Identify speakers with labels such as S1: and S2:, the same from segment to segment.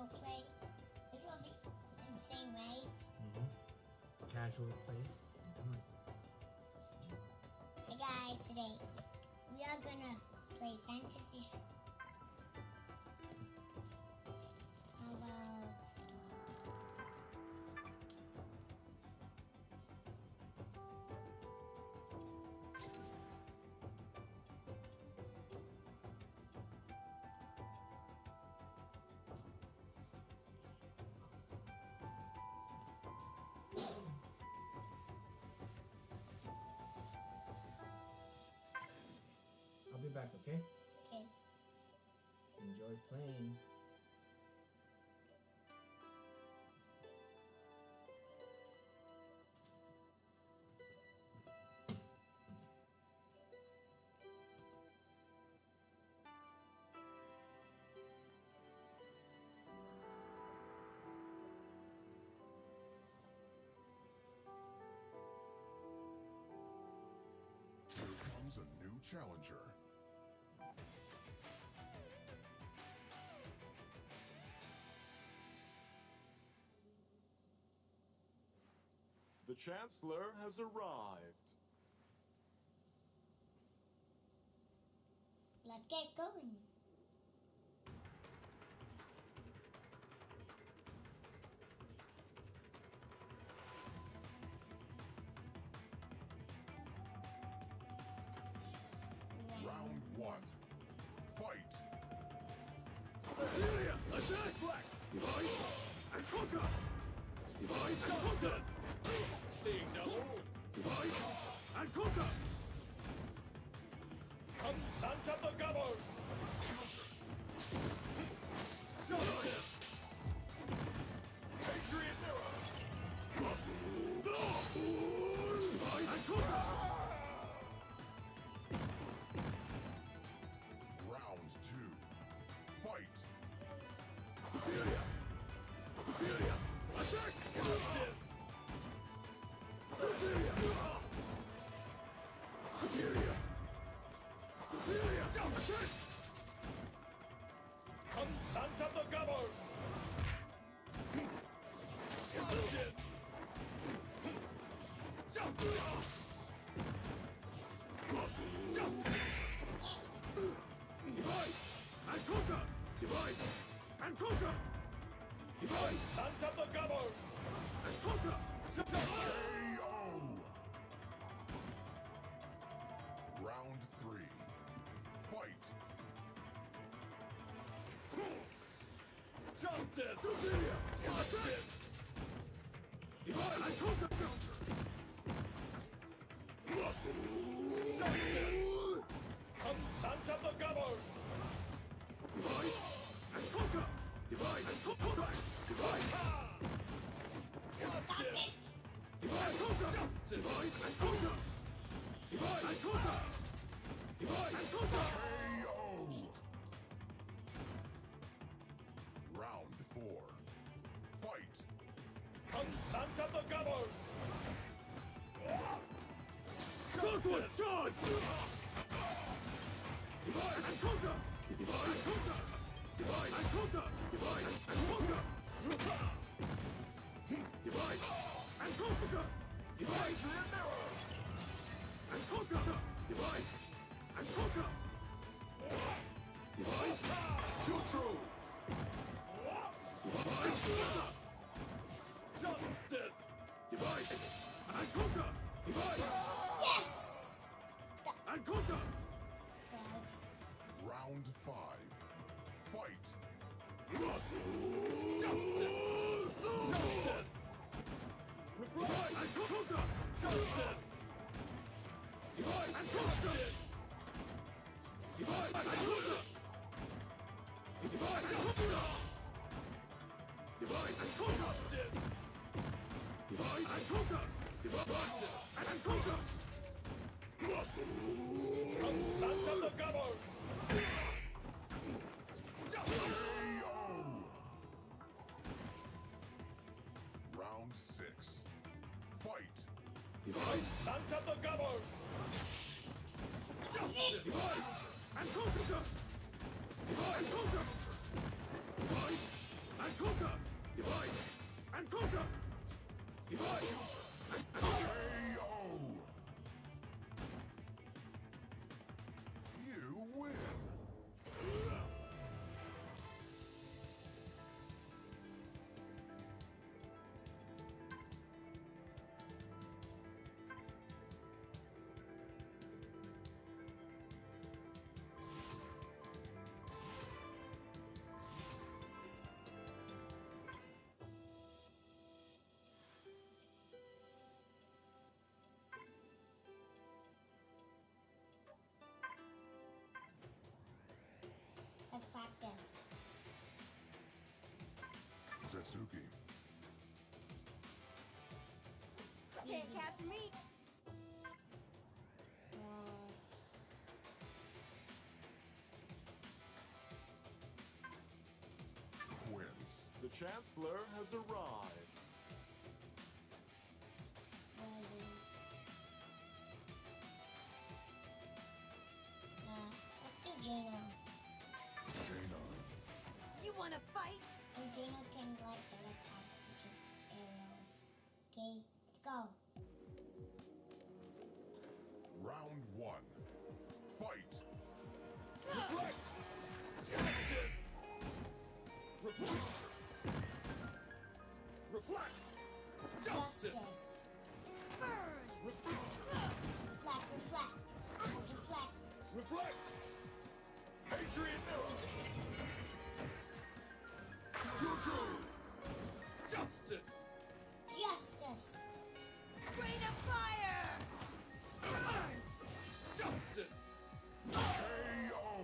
S1: casual play. This will be insane, right?
S2: Casual play. Come on.
S1: Hey guys, today we are gonna play Fantasy. How about
S2: I'll be back, okay?
S1: okay?
S2: Enjoy playing.
S3: Here comes a new challenger.
S4: The Chancellor has arrived.
S1: Let's get going.
S3: Round one. Fight.
S4: Attack! Deflect! Divide! And conquer! Divide and conquer! Seeing double! Divide! And conquer! Consent of the Gabber! Justice! Patriot Mirror! Divide and conquer!
S3: Round two. Fight.
S4: Superior! Superior! Attack! Justice! Superior! Superior! Superior! Attack! Consent of the Gabber! Justice! Justice! Divide and conquer! Divide and conquer! Divide! Consent of the Gabber! And conquer!
S3: KO. Round three. Fight.
S4: Justice! Superior! Justice! Divide and conquer! Justice! Consent of the Gabber! Divide and conquer! Divide and conquer! Divide!
S1: Stop
S4: Justice!
S1: it!
S4: Divide and conquer! Divide and conquer! Divide and conquer! Divide and conquer!
S3: KO. Round four. Fight.
S4: Consent of the Gabber! Southward charge! Divide and conquer! Divide and conquer! Divide and conquer! Divide and conquer! Divide and conquer! Divide and mirror! And conquer! Divide and conquer! Divide! Too true! Divide and conquer! Justice! Divide and conquer! Divide
S1: Yes!
S4: and conquer!
S1: Right.
S3: Round five. Fight.
S4: Justice! Justice! Divide and conquer! Justice! Divide and conquer! Divide and conquer! Divide and conquer! Divide and conquer! Divide and conquer! Divide and conquer! Consent of the Gabber!
S3: KO. Round six. Fight.
S4: Divide! Consent of the Gabber!
S1: It!
S4: Divide and conquer! Divide and conquer! Divide and
S3: Suki.
S5: Can't catch me.
S3: Wins.
S4: The Chancellor has arrived.
S1: Let's do Jaina.
S3: Jaina.
S5: You wanna fight?
S1: So Jaina can like the attack, which is arrows. Okay, let's go.
S3: Round 1. Fight.
S4: Reflect! Justice! Reflect! Reflect! Justice!
S1: Justice.
S5: Burn!
S4: Reflect!
S1: Reflect, reflect. Reflect.
S4: Reflect! Patriot Mirror! True! Justice!
S1: Justice.
S5: Rain of fire! Burn!
S4: Justice!
S3: KO.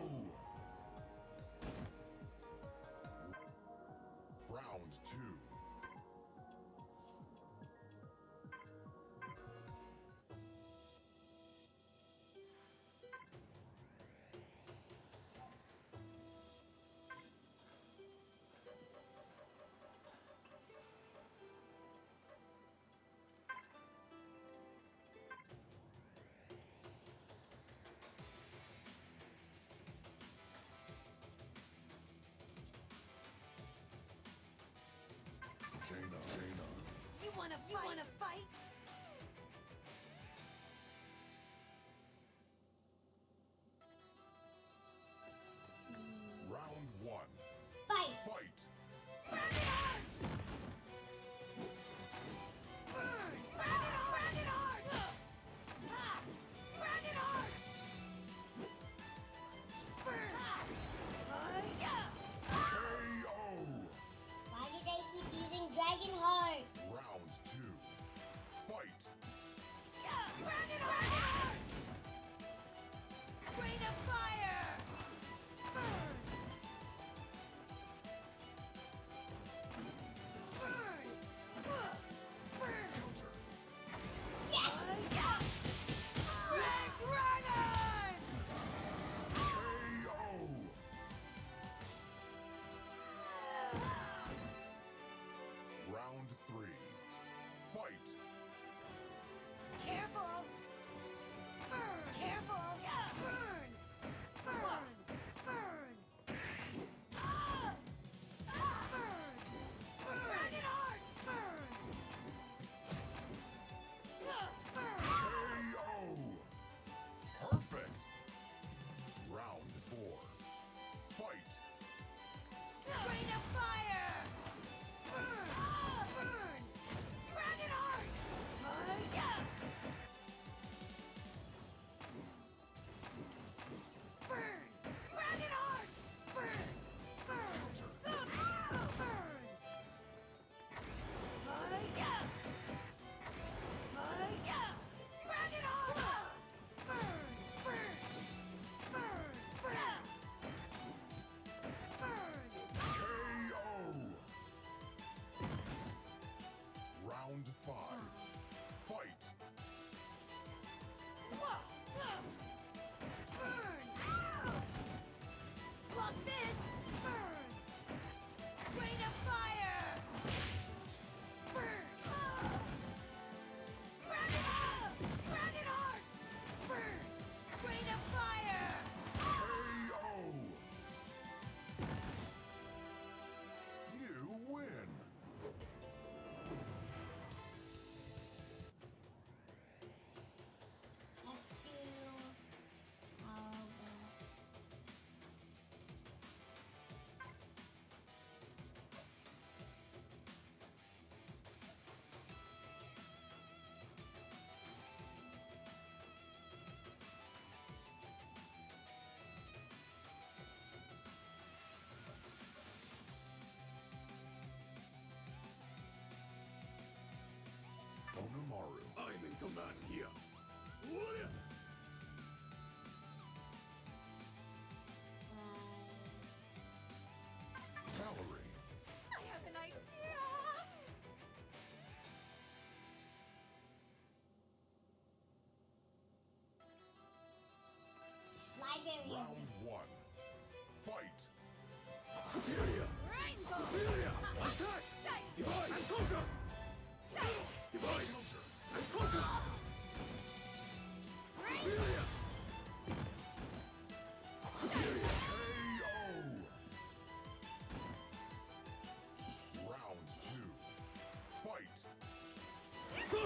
S3: Round 2. Jaina.
S5: You wanna fight?
S3: Round 1.
S1: Fight.
S3: Fight.
S5: Dragon Arch! Burn! Dragon Arch! Ah! Dragon Arch! Burn! Yeah!
S3: KO.
S1: Why did I keep using Dragon Heart?
S3: Round 2.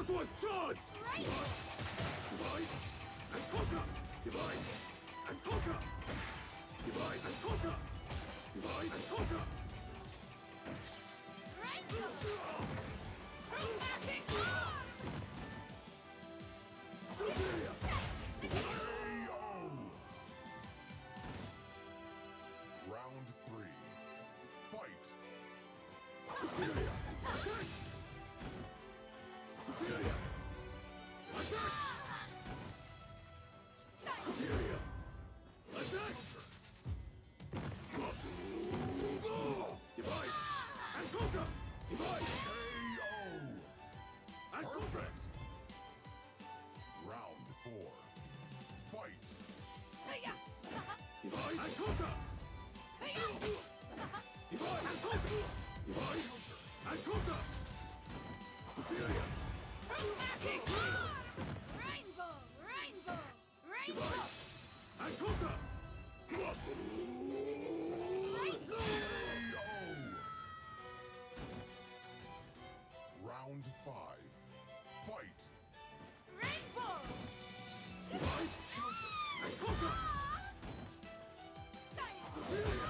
S4: Round one, charge!
S5: Right.
S4: Divide and conquer! Divide and conquer! Divide and conquer! Divide and conquer!
S5: Rainbow. Attacking arm.
S4: Superior!
S3: KO! Round 3. Fight!
S4: Superior! Attack! Superior! Attack! Superior! Attack! Divide and conquer! Divide
S3: KO!
S4: and conquer!
S3: Round 4. Fight!
S5: Hiya.
S4: Divide and conquer!
S5: Hiya.
S4: Divide and conquer! Divide and conquer! Superior!
S5: Attacking arm. Rainbow. Rainbow. Rainbow.
S4: And conquer!
S5: Rainbow.
S3: KO! Round 5. Fight!
S5: Rainbow.
S4: Divide and conquer! Superior!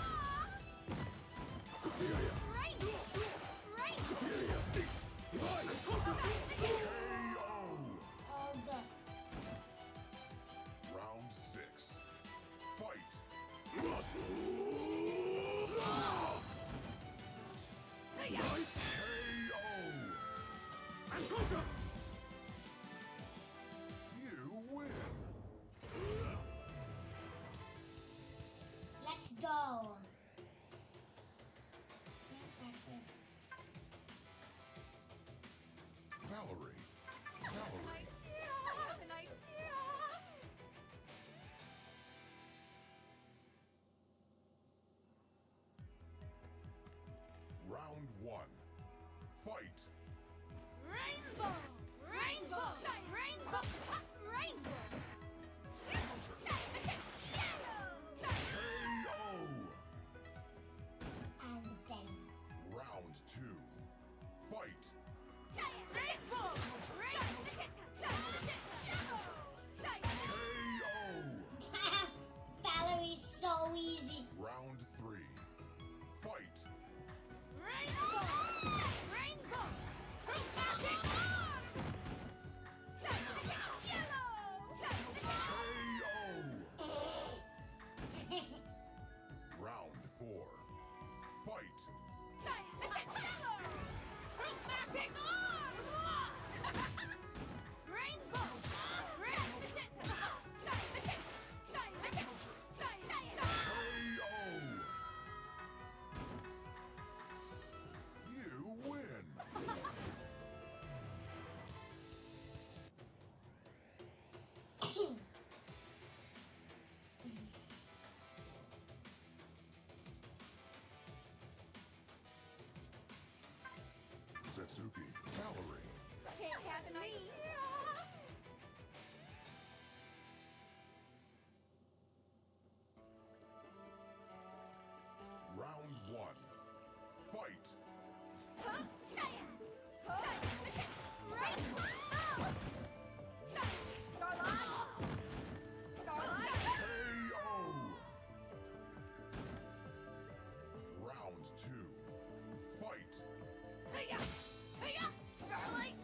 S4: Superior!
S5: Rainbow. Rainbow.
S4: Superior! Divide and conquer!
S3: KO!
S1: All the
S3: Round 6. Fight!
S5: Hiya.
S4: Divide
S3: KO!
S4: and conquer!
S3: You win!
S1: let's go. Practice.
S3: Valerie! Valerie!
S5: I have an idea.
S3: Round 1. Fight!
S5: Rainbow. Rainbow. Rainbow. Rainbow.
S3: KO!
S1: And then
S3: Round 2. Fight!
S5: Rainbow.
S3: KO!
S1: Valerie's so easy.
S3: Round 3. Fight!
S5: Rainbow. Rainbow. Attacking arm. Yellow.
S3: KO! Round 4. Fight!
S5: Attacking arm. Rainbow.
S3: KO! You win! Setsuki, Valerie.
S5: Can't happen me.
S3: Round 1. Fight! KO! Round 2. Fight!
S5: Starlight!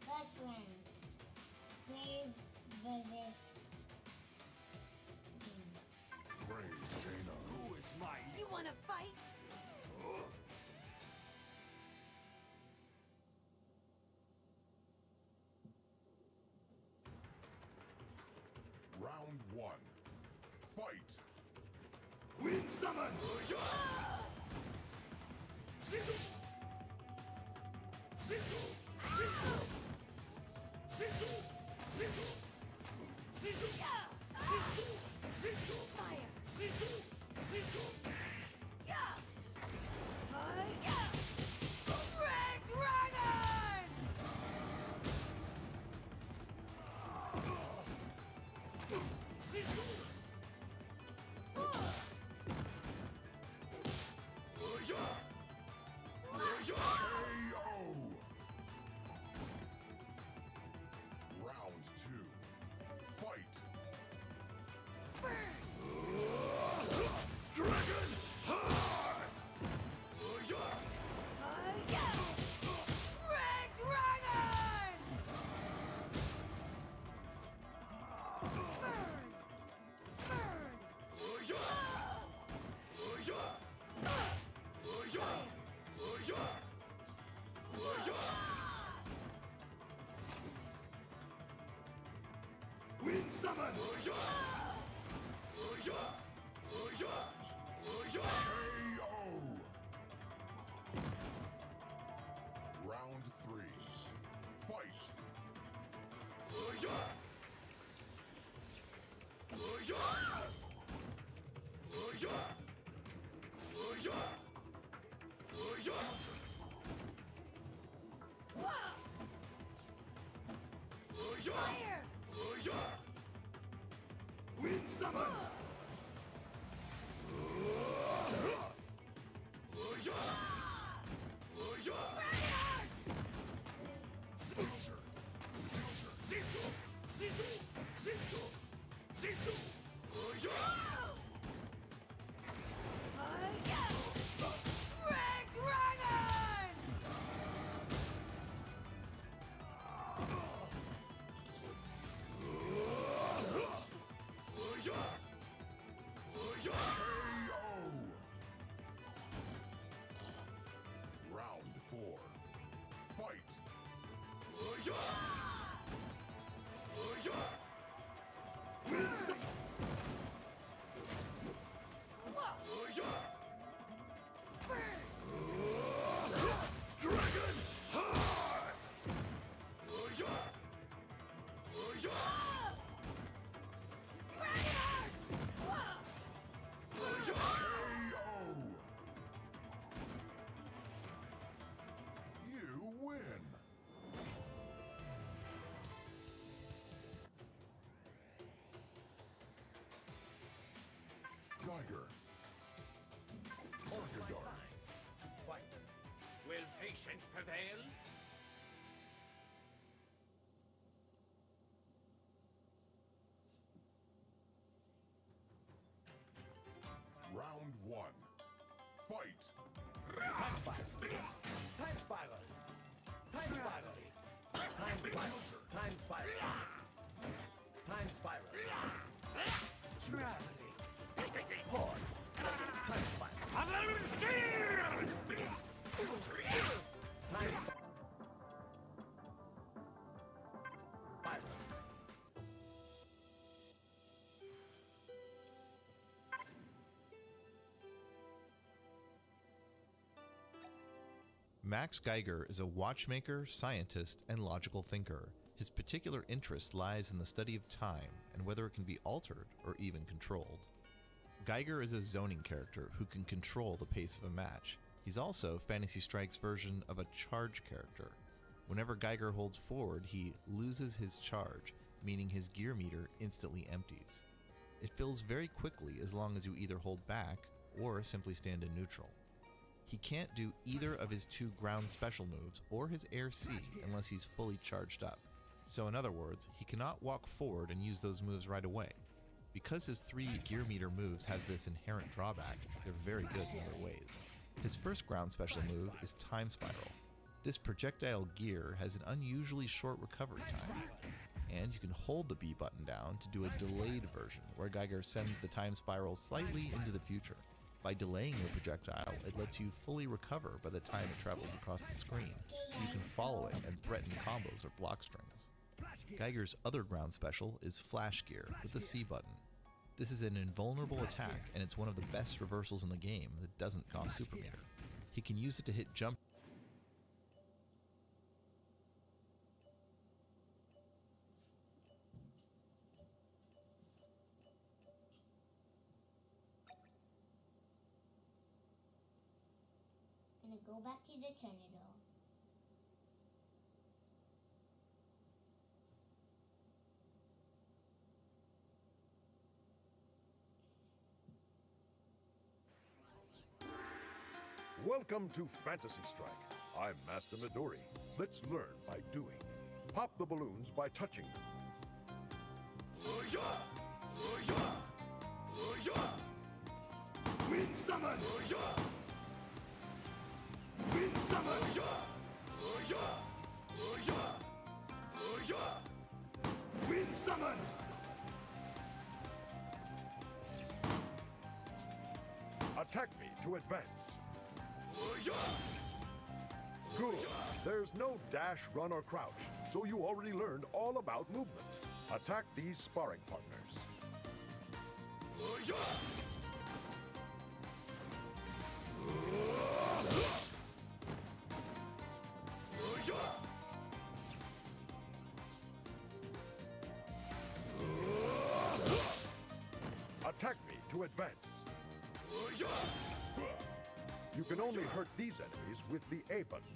S1: First one. Brave versus
S3: Brave Jaina.
S4: Who is my
S5: You wanna fight?
S4: summon!
S5: Red Dragon!
S3: KO! Round 2. Fight!
S4: Dragon Heart!
S5: Red Dragon!
S4: Wind summon!
S3: KO! Round 3. Fight!
S5: Fire!
S4: Wind summon!
S5: Red Dragon!
S3: KO! Round 4. Fight!
S4: Wind summon! Dragon Heart!
S3: KO! You win! Geiger. Archidar.
S6: Fight. Will patience prevail?
S3: Round 1. Fight!
S6: Time spiral. Time spiral. Time spiral. Time spiral. Time spiral. Time spiral. Traveling. Pause. Time spiral. Time spiral.
S7: Max Geiger is a watchmaker, scientist, and logical thinker. His particular interest lies in the study of time and whether it can be altered or even controlled. Geiger is a zoning character who can control the pace of a match. He's also Fantasy Strike's version of a charge character. Whenever Geiger holds forward, he loses his charge, meaning his gear meter instantly empties. It fills very quickly as long as you either hold back or simply stand in neutral. He can't do either of his two ground special moves or his air C unless he's fully charged up. So in other words, he cannot walk forward and use those moves right away. Because his three gear meter moves have this inherent drawback, they're very good in other ways. His first ground special move is Time Spiral. This projectile gear has an unusually short recovery time, and you can hold the B button down to do a delayed version where Geiger sends the Time Spiral slightly into the future. By delaying your projectile, it lets you fully recover by the time it travels across the screen, so you can follow it and threaten combos or block strings. Geiger's other ground special is Flash Gear with the C button. This is an invulnerable attack, and it's one of the best reversals in the game that doesn't cost super meter. He can use it to hit jump.
S1: Gonna go back to the Trinidad.
S3: Welcome to Fantasy Strike. I'm Master Midori. Let's learn by doing. Pop the balloons by touching them.
S4: Wind summon! Wind summon! Wind summon!
S3: Attack me to advance. Good. There's no dash, run, or crouch, so you already learned all about movement. Attack these sparring partners. Attack me to advance. You can only hurt these enemies with the A button.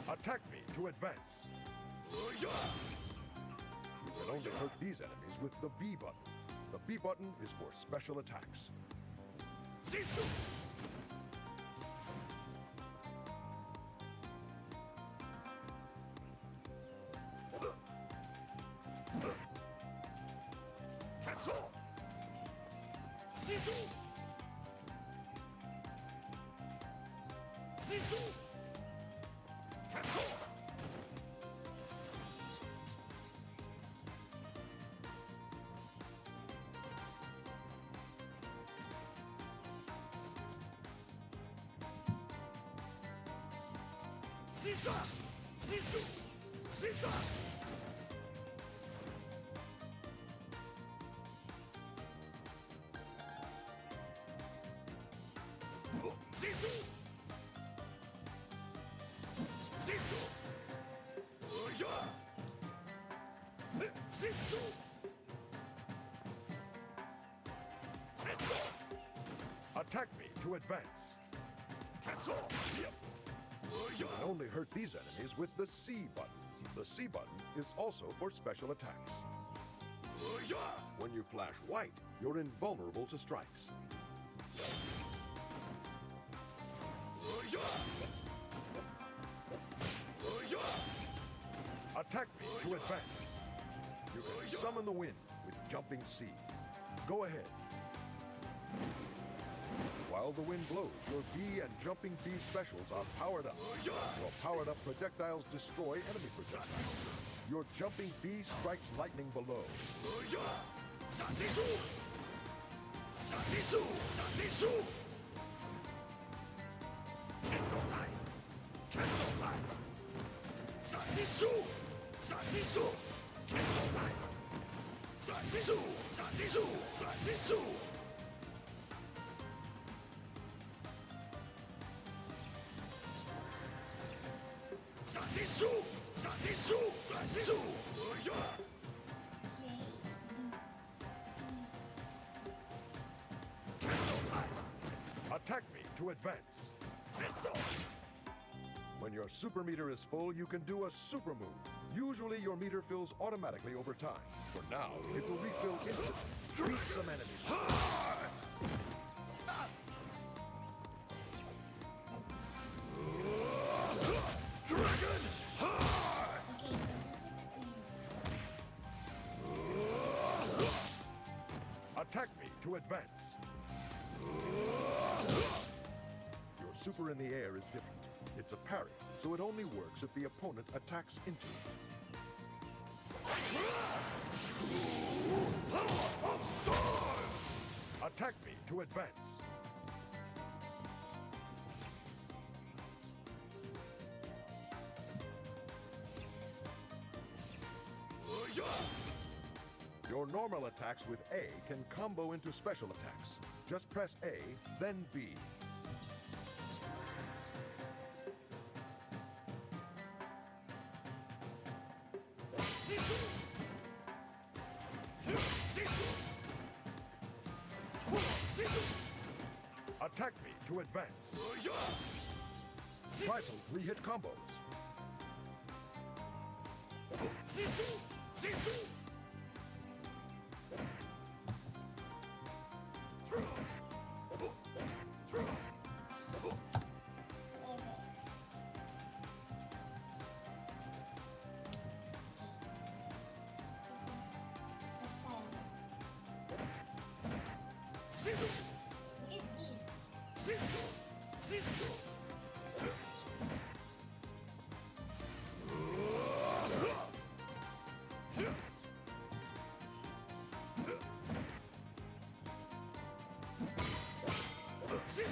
S3: Attack me to advance. You can only hurt these enemies with the B button. The B button is for special attacks. Attack me to advance. You can only hurt these enemies with the C button. The C button is also for special attacks. When you flash white, you're invulnerable to strikes. Attack me to advance. You can summon the wind with jumping C. Go ahead. While the wind blows, your B and jumping B specials are powered up. Your powered up projectiles destroy enemy projectiles. Your jumping B strikes lightning below.
S4: Shashisu! Shashisu! Cancel time! Cancel time! Shashisu! Shashisu! Cancel time! Shashisu! Shashisu! Shashisu! Shashisu! Shashisu! Shashisu! Cancel time! Attack me to advance. Cancel! When your super meter is full, you can do a super move. Usually your meter fills automatically over time. For now, it will refill instantly. Beat some enemies. Dragon! Attack me to advance. Your super in the air is different. It's a parry, so it only works if the opponent attacks into it. Attack me to advance. Your normal attacks with A can combo into special attacks. Just press A, then B. Attack me to advance. Try some 3-hit combos.
S1: This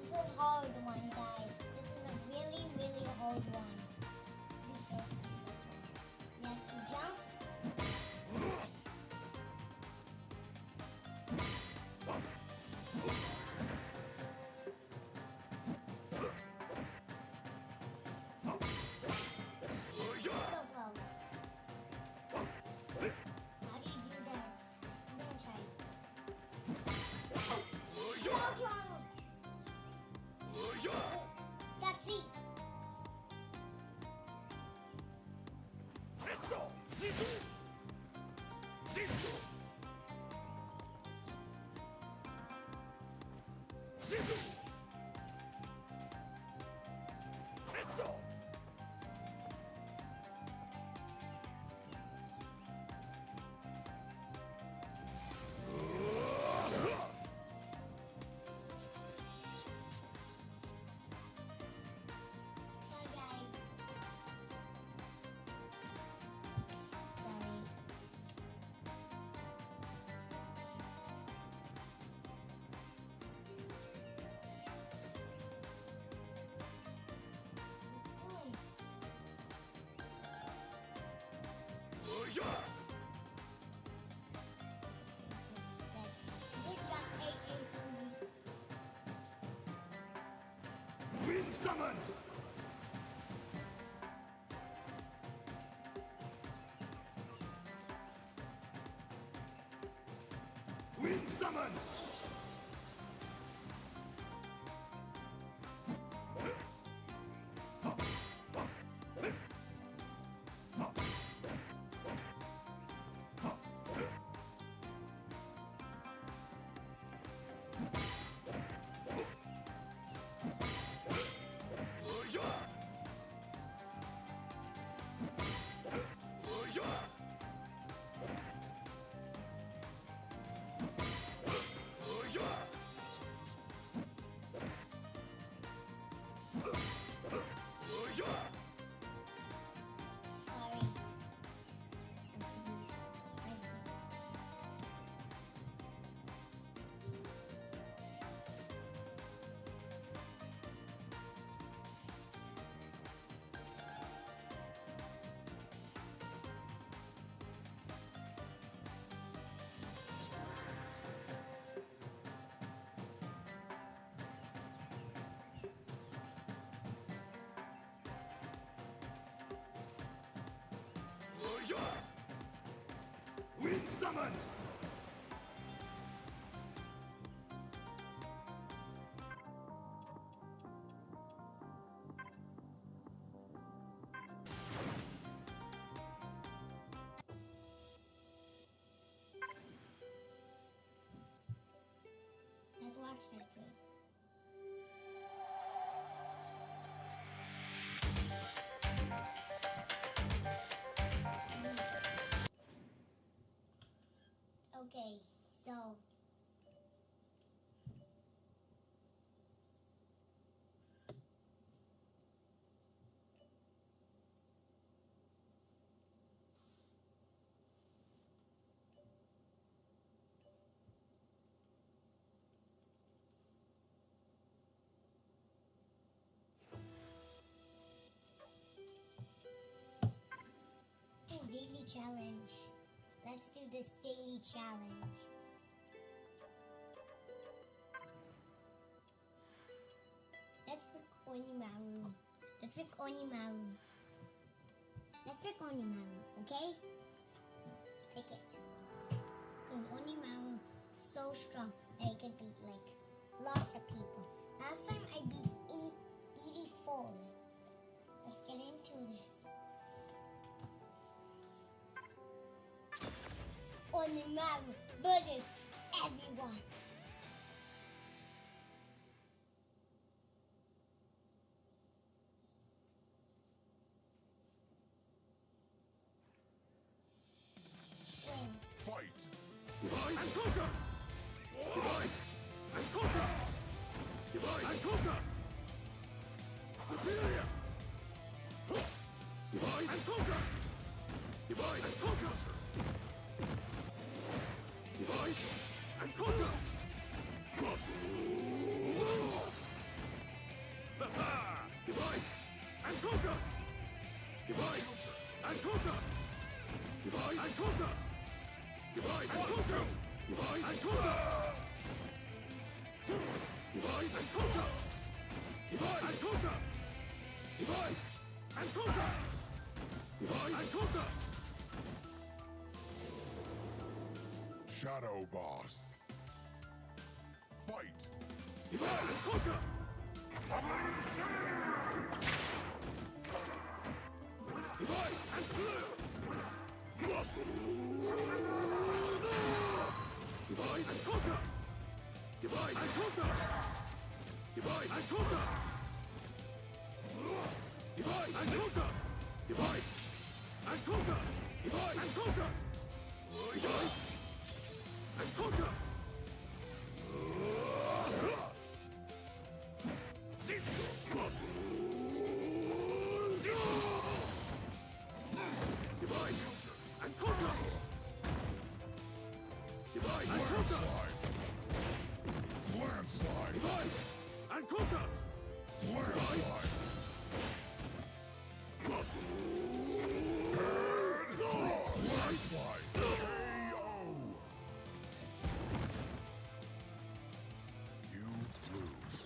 S1: is a hard one, guys. This is a really, really hard one. You have to jump. So close. How do you do this? I'm gonna try. So close. Stop C. Sorry, guys. Sorry. That's good job, AA for me.
S4: Wind summon! Wind summon!
S6: Summon!
S1: Let's watch that trailer. Okay, so daily challenge. Let's do this daily challenge. Let's pick Onimaru. Let's pick Onimaru. Let's pick Onimaru, okay? Let's pick it. Because Onimaru is so strong that he could beat like lots of people. Last time I beat 84. Let's get into this. Onimaru versus everyone. Wins.
S4: Fight!
S6: Divide and conquer! Divide and conquer! Divide and conquer! Superior! Divide and conquer! Divide and conquer! Divide and conquer! Divide and conquer! Divide and conquer! Divide and conquer! Divide and conquer! Divide and conquer! Divide and conquer! Divide and conquer! Divide and conquer! Divide and conquer!
S4: Shadow Boss. Fight!
S6: Divide and conquer! Divide and clear! Divide and conquer! Divide and conquer! Divide and conquer! Divide and conquer! Divide and conquer! Divide and conquer! Divide and conquer! Divide and conquer! Divide and conquer!
S4: Landslide!
S6: Divide and conquer!
S4: Landslide! Landslide! KO! You lose.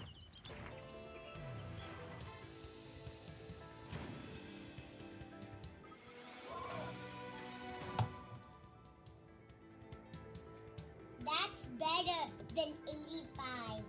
S1: That's better than 85.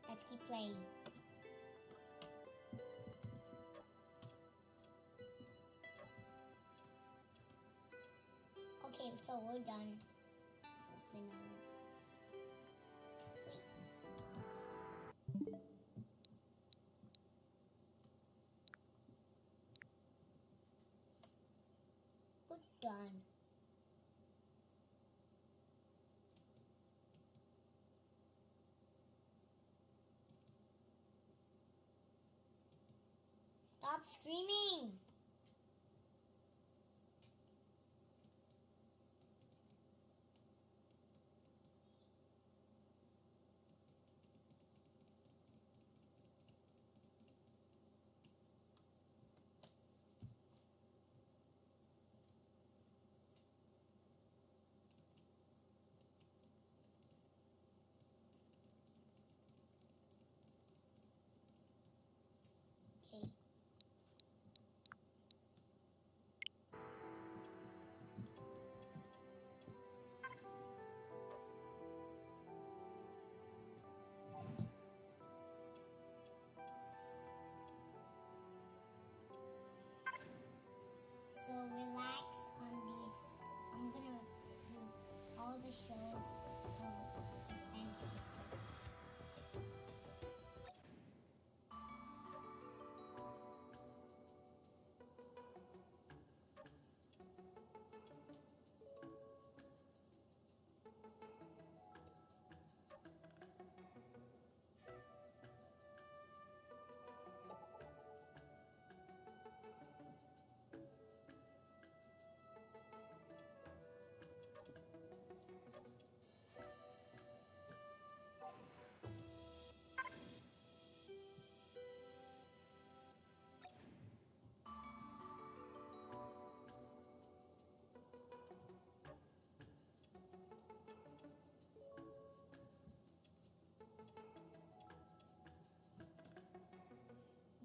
S1: Let's keep playing. Okay, so we're done. This has been Wait. We're done. Stop streaming. Okay. So relax on these. I'm gonna do all the shows of ancestry.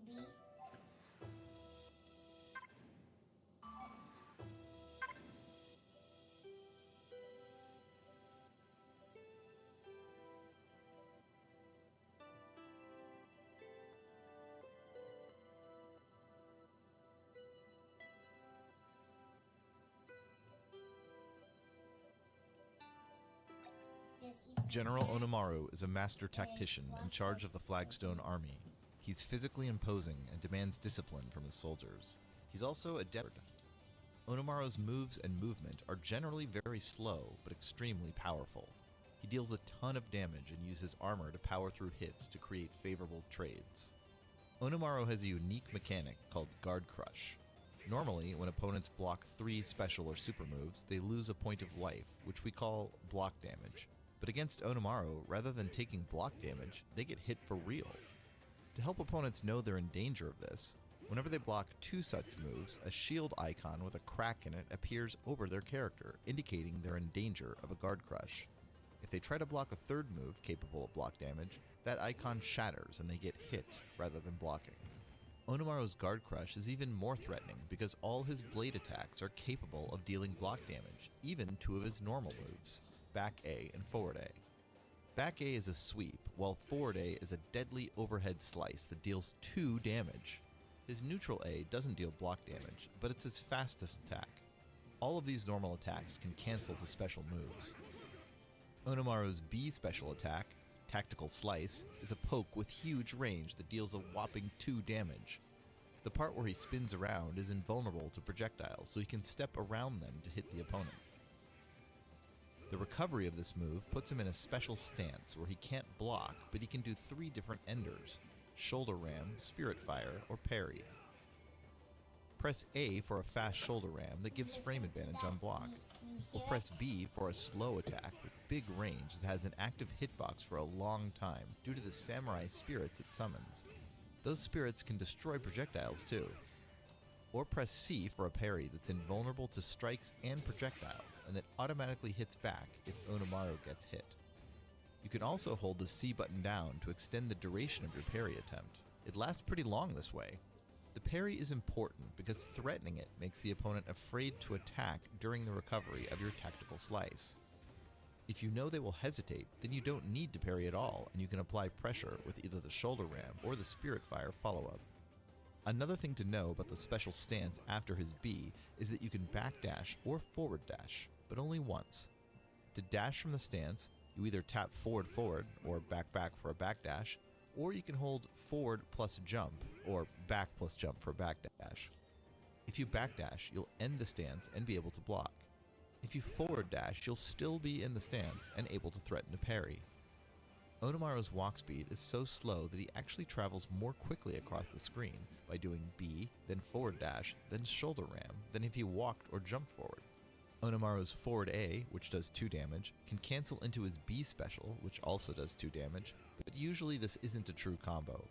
S1: B. Just eat some
S7: General
S1: snacks.
S7: Onimaru is a master tactician in charge of the Flagstone Army. He's physically imposing and demands discipline from his soldiers. He's also adept. Onimaru's moves and movement are generally very slow, but extremely powerful. He deals a ton of damage and uses armor to power through hits to create favorable trades. Onimaru has a unique mechanic called Guard Crush. Normally, when opponents block 3 special or super moves, they lose a point of life, which we call block damage. But against Onimaru, rather than taking block damage, they get hit for real. To help opponents know they're in danger of this, whenever they block 2 such moves, a shield icon with a crack in it appears over their character, indicating they're in danger of a Guard Crush. If they try to block a 3rd move capable of block damage, that icon shatters and they get hit rather than blocking. Onimaru's Guard Crush is even more threatening because all his blade attacks are capable of dealing block damage, even 2 of his normal moves, Back A and Forward A. Back A is a sweep, while Forward A is a deadly overhead slice that deals 2 damage. His neutral A doesn't deal block damage, but it's his fastest attack. All of these normal attacks can cancel to special moves. Onimaru's B special attack, Tactical Slice, is a poke with huge range that deals a whopping 2 damage. The part where he spins around is invulnerable to projectiles, so he can step around them to hit the opponent. The recovery of this move puts him in a special stance where he can't block, but he can do 3 different enders: Shoulder Ram, Spirit Fire, or Parry. Press A for a fast shoulder ram that gives frame advantage on block. Or press B for a slow attack with big range that has an active hitbox for a long time due to the samurai spirits it summons. Those spirits can destroy projectiles too. Or press C for a parry that's invulnerable to strikes and projectiles and that automatically hits back if Onimaru gets hit. You can also hold the C button down to extend the duration of your parry attempt. It lasts pretty long this way. The parry is important because threatening it makes the opponent afraid to attack during the recovery of your tactical slice. If you know they will hesitate, then you don't need to parry at all, and you can apply pressure with either the shoulder ram or the Spirit Fire follow-up. Another thing to know about the special stance after his B is that you can backdash or forward dash, but only once. To dash from the stance, you either tap forward forward or back back for a backdash, or you can hold forward plus jump or back plus jump for a backdash. If you backdash, you'll end the stance and be able to block. If you forward dash, you'll still be in the stance and able to threaten a parry. Onimaru's walk speed is so slow that he actually travels more quickly across the screen by doing B, then forward dash, then shoulder ram, than if he walked or jumped forward. Onimaru's forward A, which does 2 damage, can cancel into his B special, which also does 2 damage, but usually this isn't a true combo.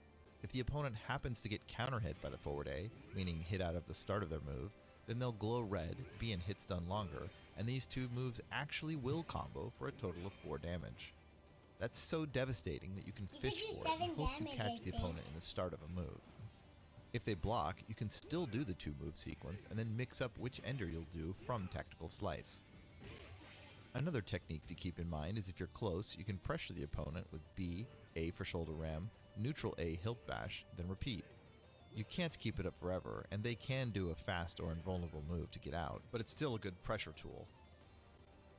S7: If the opponent happens to get counter hit by the forward A, meaning hit out of the start of their move, then they'll glow red, be in hit stun longer, and these 2 moves actually will combo for a total of 4 damage. That's so devastating that you can
S1: You could
S7: fish
S1: do
S7: for it and
S1: 7
S7: hope you
S1: damage,
S7: catch
S1: I
S7: the
S1: think.
S7: opponent in the start of a move. If they block, you can still do the 2 move sequence and then mix up which ender you'll do from Tactical Slice. Another technique to keep in mind is if you're close, you can pressure the opponent with B, A for shoulder ram, neutral A hilt bash, then repeat. You can't keep it up forever, and they can do a fast or invulnerable move to get out, but it's still a good pressure tool.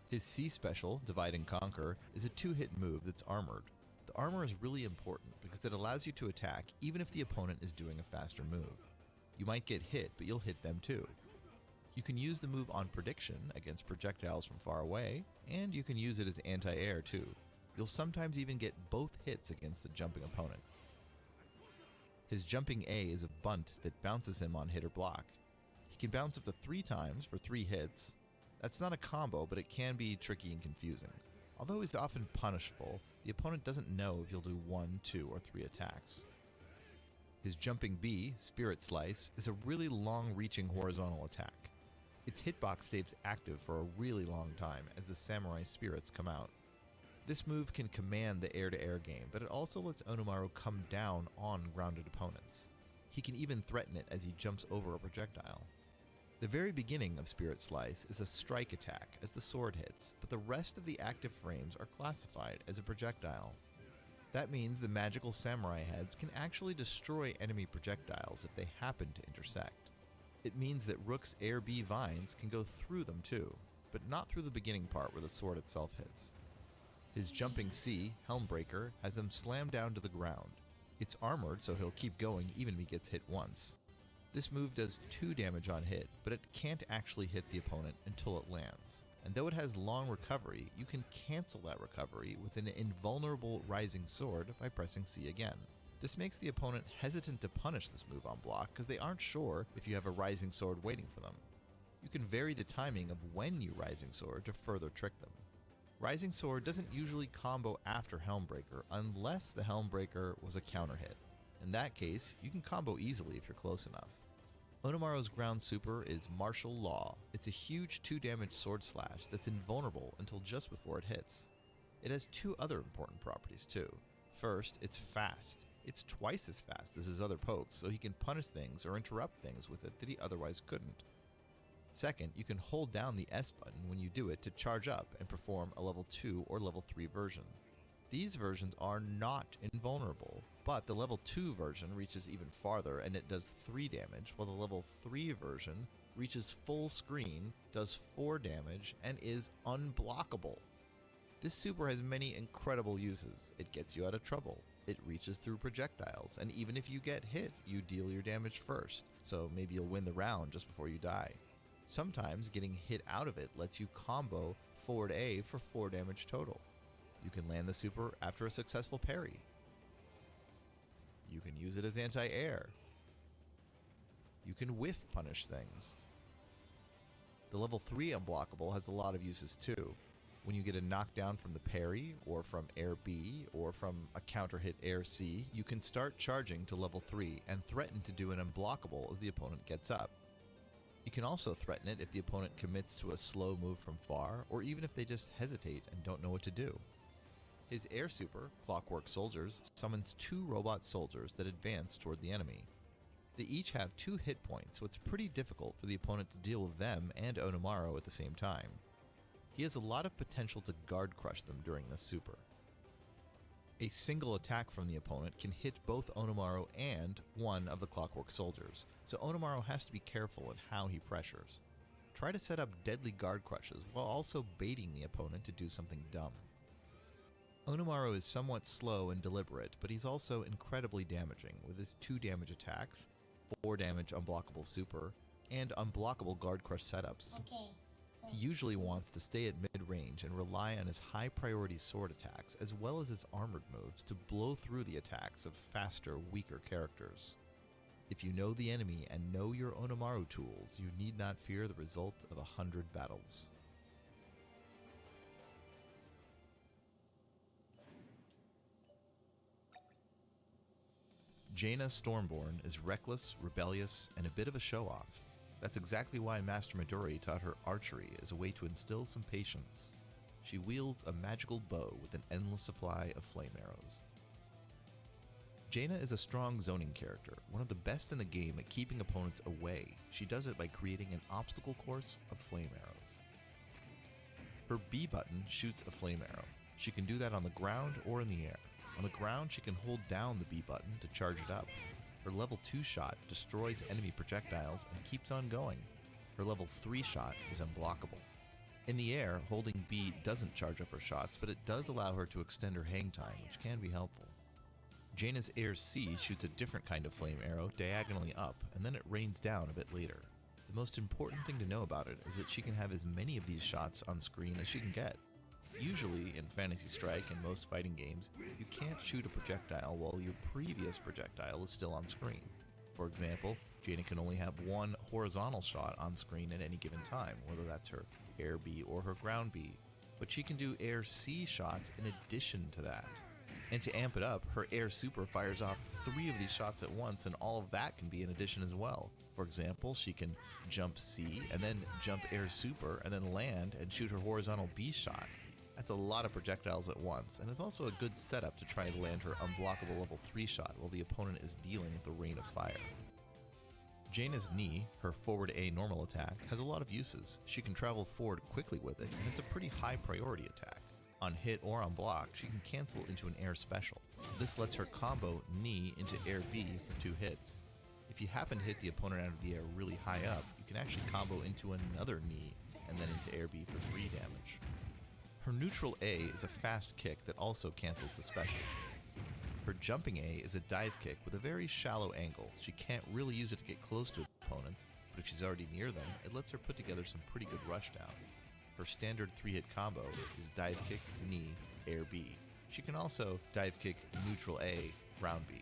S7: His C special, Divide and Conquer, is a 2-hit move that's armored. The armor is really important because it allows you to attack even if the opponent is doing a faster move. You might get hit, but you'll hit them too. You can use the move on prediction against projectiles from far away, and you can use it as anti-air too. You'll sometimes even get both hits against the jumping opponent. His jumping A is a bunt that bounces him on hit or block. He can bounce up to 3 times for 3 hits. That's not a combo, but it can be tricky and confusing. Although he's often punishable, the opponent doesn't know if you'll do 1, 2, or 3 attacks. His jumping B, Spirit Slice, is a really long-reaching horizontal attack. Its hitbox stays active for a really long time as the samurai spirits come out. This move can command the air-to-air game, but it also lets Onimaru come down on grounded opponents. He can even threaten it as he jumps over a projectile. The very beginning of Spirit Slice is a strike attack as the sword hits, but the rest of the active frames are classified as a projectile. That means the magical samurai heads can actually destroy enemy projectiles if they happen to intersect. It means that Rook's Air B vines can go through them too, but not through the beginning part where the sword itself hits. His jumping C, Helmbreaker, has him slammed down to the ground. It's armored, so he'll keep going even if he gets hit once. This move does 2 damage on hit, but it can't actually hit the opponent until it lands. And though it has long recovery, you can cancel that recovery with an invulnerable Rising Sword by pressing C again. This makes the opponent hesitant to punish this move on block because they aren't sure if you have a Rising Sword waiting for them. You can vary the timing of when you Rising Sword to further trick them. Rising Sword doesn't usually combo after Helmbreaker unless the Helmbreaker was a counter hit. In that case, you can combo easily if you're close enough. Onimaru's ground super is Martial Law. It's a huge 2 damage sword slash that's invulnerable until just before it hits. It has 2 other important properties too. First, it's fast. It's twice as fast as his other pokes, so he can punish things or interrupt things with it that he otherwise couldn't. Second, you can hold down the S button when you do it to charge up and perform a level 2 or level 3 version. These versions are not invulnerable, but the level 2 version reaches even farther and it does 3 damage, while the level 3 version reaches full screen, does 4 damage, and is unblockable. This super has many incredible uses. It gets you out of trouble, it reaches through projectiles, and even if you get hit, you deal your damage first, so maybe you'll win the round just before you die. Sometimes getting hit out of it lets you combo forward A for 4 damage total. You can land the super after a successful parry. You can use it as anti-air. You can whiff punish things. The level 3 unblockable has a lot of uses too. When you get a knockdown from the parry, or from Air B, or from a counter hit Air C, you can start charging to level 3 and threaten to do an unblockable as the opponent gets up. You can also threaten it if the opponent commits to a slow move from far, or even if they just hesitate and don't know what to do. His air super, Clockwork Soldiers, summons 2 robot soldiers that advance toward the enemy. They each have 2 hit points, so it's pretty difficult for the opponent to deal with them and Onimaru at the same time. He has a lot of potential to guard crush them during this super. A single attack from the opponent can hit both Onimaru and one of the Clockwork Soldiers, so Onimaru has to be careful in how he pressures. Try to set up deadly guard crushes while also baiting the opponent to do something dumb. Onimaru is somewhat slow and deliberate, but he's also incredibly damaging with his 2 damage attacks, 4 damage unblockable super, and unblockable guard crush setups.
S1: Okay,
S7: He usually wants to stay at mid-range and rely on his high-priority sword attacks as well as his armored moves to blow through the attacks of faster, weaker characters. If you know the enemy and know your Onimaru tools, you need not fear the result of 100 battles. Jaina Stormborn is reckless, rebellious, and a bit of a show-off. That's exactly why Master Midori taught her archery as a way to instill some patience. She wields a magical bow with an endless supply of flame arrows. Jaina is a strong zoning character, one of the best in the game at keeping opponents away. She does it by creating an obstacle course of flame arrows. Her B button shoots a flame arrow. She can do that on the ground or in the air. On the ground, she can hold down the B button to charge it up. Her level 2 shot destroys enemy projectiles and keeps on going. Her level 3 shot is unblockable. In the air, holding B doesn't charge up her shots, but it does allow her to extend her hang time, which can be helpful. Jaina's Air C shoots a different kind of flame arrow diagonally up, and then it rains down a bit later. The most important thing to know about it is that she can have as many of these shots on screen as she can get. Usually, in Phantasy Strike and most fighting games, you can't shoot a projectile while your previous projectile is still on screen. For example, Jaina can only have one horizontal shot on screen at any given time, whether that's her Air B or her Ground B, but she can do Air C shots in addition to that. And to amp it up, her Air Super fires off 3 of these shots at once, and all of that can be in addition as well. For example, she can jump C, and then jump Air Super, and then land and shoot her horizontal B shot. That's a lot of projectiles at once, and it's also a good setup to try to land her unblockable level 3 shot while the opponent is dealing with the rain of fire. Jaina's knee, her forward A normal attack, has a lot of uses. She can travel forward quickly with it, and it's a pretty high priority attack. On hit or on block, she can cancel into an air special. This lets her combo knee into Air B for 2 hits. If you happen to hit the opponent out of the air really high up, you can actually combo into another knee and then into Air B for 3 damage. Her neutral A is a fast kick that also cancels the specials. Her jumping A is a dive kick with a very shallow angle. She can't really use it to get close to opponents, but if she's already near them, it lets her put together some pretty good rushdown. Her standard 3-hit combo is dive kick, knee, Air B. She can also dive kick, neutral A, round B.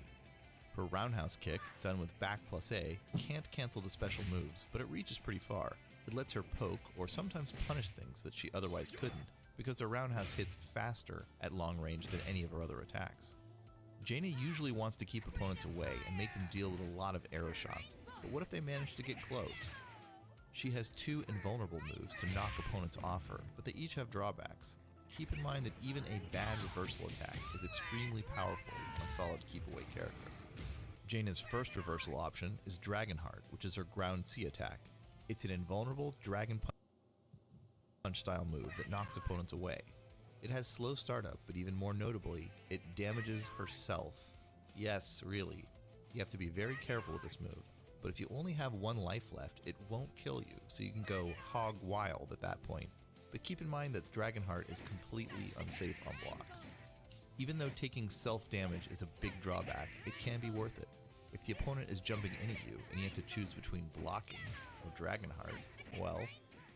S7: Her roundhouse kick, done with back plus A, can't cancel the special moves, but it reaches pretty far. It lets her poke or sometimes punish things that she otherwise couldn't, because her roundhouse hits faster at long range than any of her other attacks. Jaina usually wants to keep opponents away and make them deal with a lot of arrow shots, but what if they manage to get close? She has 2 invulnerable moves to knock opponents off her, but they each have drawbacks. Keep in mind that even a bad reversal attack is extremely powerful on a solid keep-away character. Jaina's first reversal option is Dragonheart, which is her ground C attack. It's an invulnerable Dragon Punch style move that knocks opponents away. It has slow startup, but even more notably, it damages herself. Yes, really. You have to be very careful with this move, but if you only have 1 life left, it won't kill you, so you can go hog wild at that point. But keep in mind that Dragonheart is completely unsafe on block. Even though taking self-damage is a big drawback, it can be worth it. If the opponent is jumping into you and you have to choose between blocking or Dragonheart, well,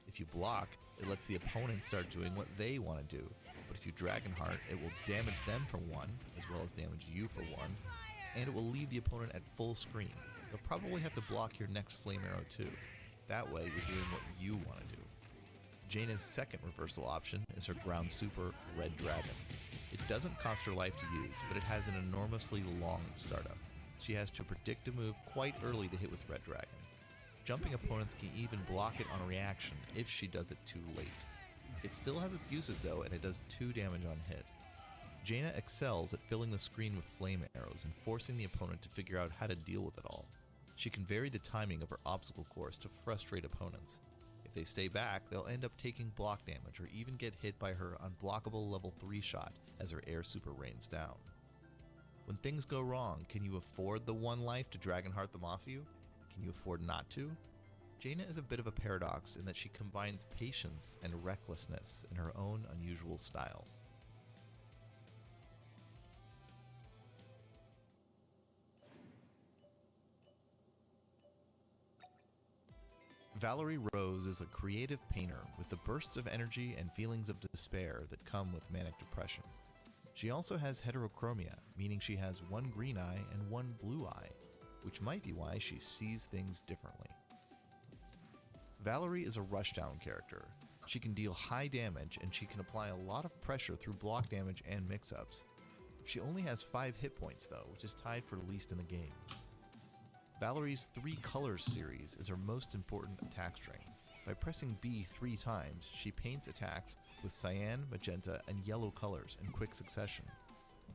S7: if you block, it lets the opponent start doing what they want to do. But if you Dragonheart, it will damage them for 1, as well as damage you for 1, and it will leave the opponent at full screen. They'll probably have to block your next flame arrow too. That way, you're doing what you want to do. Jaina's second reversal option is her ground super, Red Dragon. It doesn't cost her life to use, but it has an enormously long startup. She has to predict a move quite early to hit with Red Dragon. Jumping opponents can even block it on reaction if she does it too late. It still has its uses though, and it does 2 damage on hit. Jaina excels at filling the screen with flame arrows and forcing the opponent to figure out how to deal with it all. She can vary the timing of her obstacle course to frustrate opponents. If they stay back, they'll end up taking block damage or even get hit by her unblockable level 3 shot as her Air Super rains down. When things go wrong, can you afford the 1 life to Dragonheart them off you? Can you afford not to? Jaina is a bit of a paradox in that she combines patience and recklessness in her own unusual style. Valerie Rose is a creative painter with the bursts of energy and feelings of despair that come with manic depression. She also has heterochromia, meaning she has one green eye and one blue eye, which might be why she sees things differently. Valerie is a rushdown character. She can deal high damage and she can apply a lot of pressure through block damage and mix-ups. She only has 5 hit points though, which is tied for least in the game. Valerie's 3 colors series is her most important attack string. By pressing B 3 times, she paints attacks with cyan, magenta, and yellow colors in quick succession.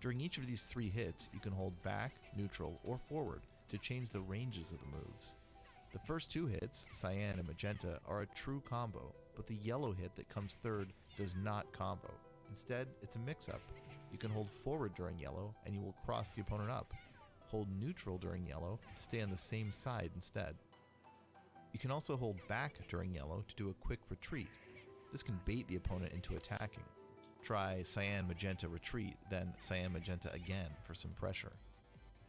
S7: During each of these 3 hits, you can hold back, neutral, or forward to change the ranges of the moves. The first 2 hits, cyan and magenta, are a true combo, but the yellow hit that comes third does not combo. Instead, it's a mix-up. You can hold forward during yellow, and you will cross the opponent up. Hold neutral during yellow to stay on the same side instead. You can also hold back during yellow to do a quick retreat. This can bait the opponent into attacking. Try cyan magenta retreat, then cyan magenta again for some pressure.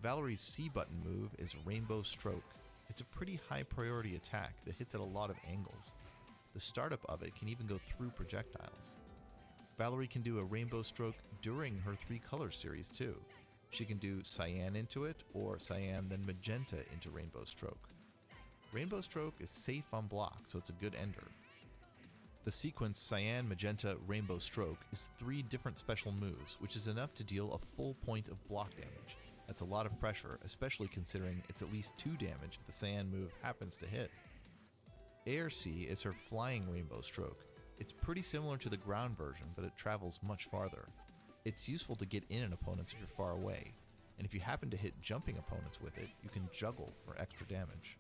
S7: Valerie's C button move is Rainbow Stroke. It's a pretty high priority attack that hits at a lot of angles. The startup of it can even go through projectiles. Valerie can do a Rainbow Stroke during her 3 color series too. She can do cyan into it, or cyan then magenta into Rainbow Stroke. Rainbow Stroke is safe on block, so it's a good ender. The sequence cyan, magenta, Rainbow Stroke is 3 different special moves, which is enough to deal a full point of block damage. That's a lot of pressure, especially considering it's at least 2 damage if the cyan move happens to hit. Air C is her flying Rainbow Stroke. It's pretty similar to the ground version, but it travels much farther. It's useful to get in on opponents if you're far away, and if you happen to hit jumping opponents with it, you can juggle for extra damage.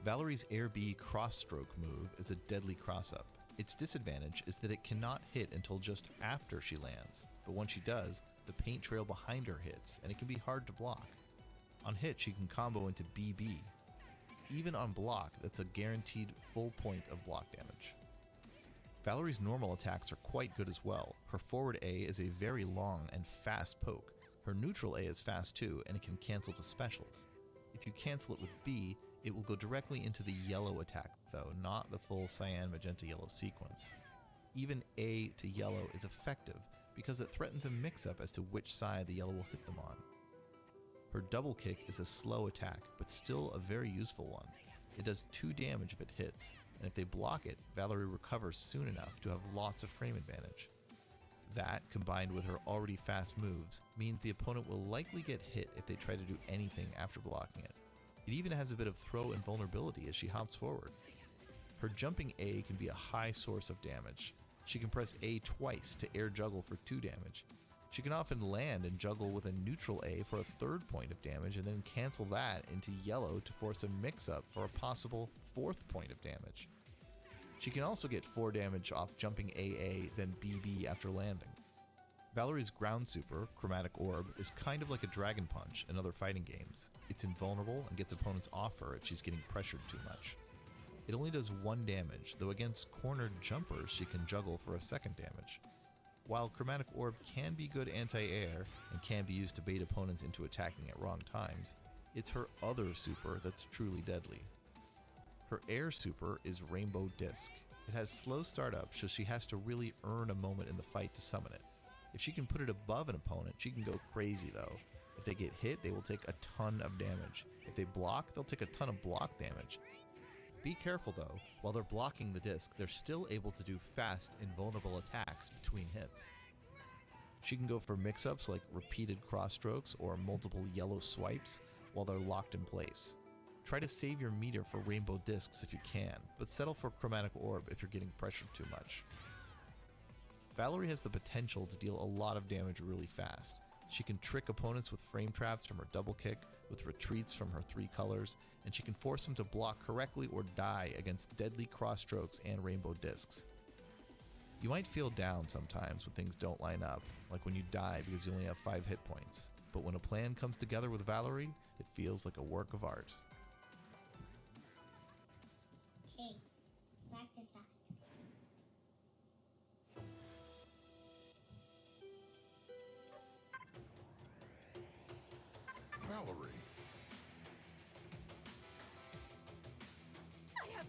S7: Valerie's Air B cross stroke move is a deadly cross-up. Its disadvantage is that it cannot hit until just after she lands, but once she does, the paint trail behind her hits, and it can be hard to block. On hit, she can combo into BB. Even on block, that's a guaranteed full point of block damage. Valerie's normal attacks are quite good as well. Her forward A is a very long and fast poke. Her neutral A is fast too, and it can cancel to specials. If you cancel it with B, it will go directly into the yellow attack though, not the full cyan, magenta, yellow sequence. Even A to yellow is effective because it threatens a mix-up as to which side the yellow will hit them on. Her double kick is a slow attack, but still a very useful one. It does 2 damage if it hits, and if they block it, Valerie recovers soon enough to have lots of frame advantage. That, combined with her already fast moves, means the opponent will likely get hit if they try to do anything after blocking it. It even has a bit of throw and vulnerability as she hops forward. Her jumping A can be a high source of damage. She can press A twice to air juggle for 2 damage. She can often land and juggle with a neutral A for a 3rd point of damage and then cancel that into yellow to force a mix-up for a possible 4th point of damage. She can also get 4 damage off jumping AA, then BB after landing. Valerie's ground super, Chromatic Orb, is kind of like a Dragon Punch in other fighting games. It's invulnerable and gets opponents off her if she's getting pressured too much. It only does 1 damage, though against cornered jumpers she can juggle for a 2nd damage. While Chromatic Orb can be good anti-air and can be used to bait opponents into attacking at wrong times, it's her other super that's truly deadly. Her air super is Rainbow Disc. It has slow startup, so she has to really earn a moment in the fight to summon it. If she can put it above an opponent, she can go crazy though. If they get hit, they will take a ton of damage. If they block, they'll take a ton of block damage. Be careful though, while they're blocking the disc, they're still able to do fast, invulnerable attacks between hits. She can go for mix-ups like repeated cross strokes or multiple yellow swipes while they're locked in place. Try to save your meter for rainbow discs if you can, but settle for Chromatic Orb if you're getting pressured too much. Valerie has the potential to deal a lot of damage really fast. She can trick opponents with frame traps from her double kick, with retreats from her 3 colors, and she can force them to block correctly or die against deadly cross strokes and rainbow discs. You might feel down sometimes when things don't line up, like when you die because you only have 5 hit points, but when a plan comes together with Valerie, it feels like a work of art.
S1: Okay, practice that.
S3: Valerie.
S5: I have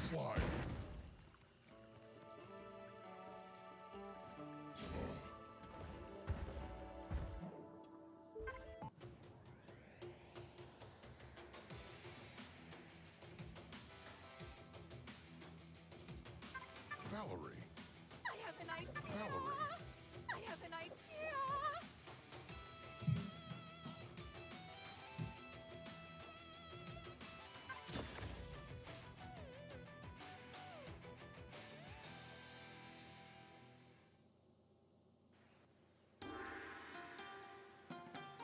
S4: slide. Valerie.
S5: I have an idea.
S4: Valerie.
S5: I have an idea.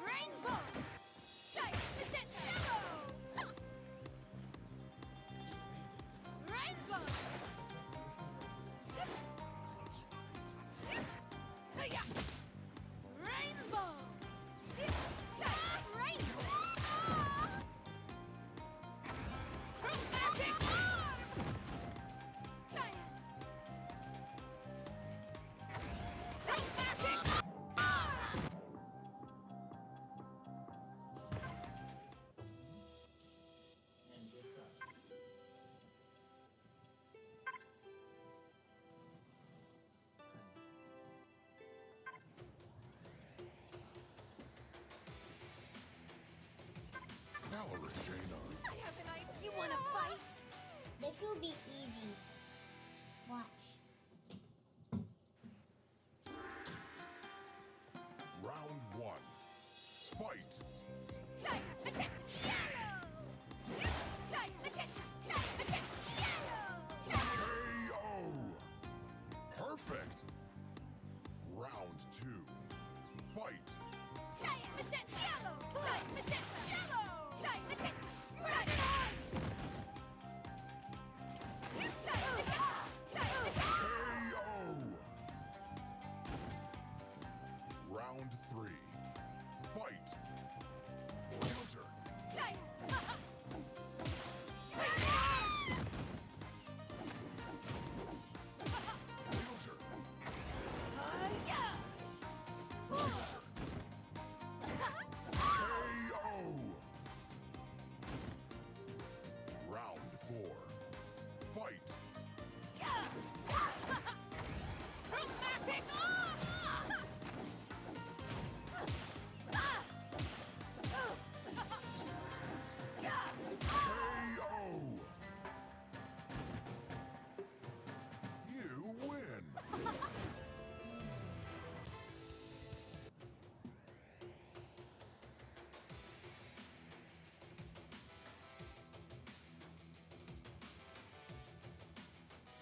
S5: Rainbow! Giant Magenta! Rainbow! Hiya! Rainbow! Giant Rainbow! Chromatic Orb! Giant! Chromatic Orb!
S2: And with
S4: Valerie, Jaina.
S5: I have an idea. You wanna fight?
S1: This will be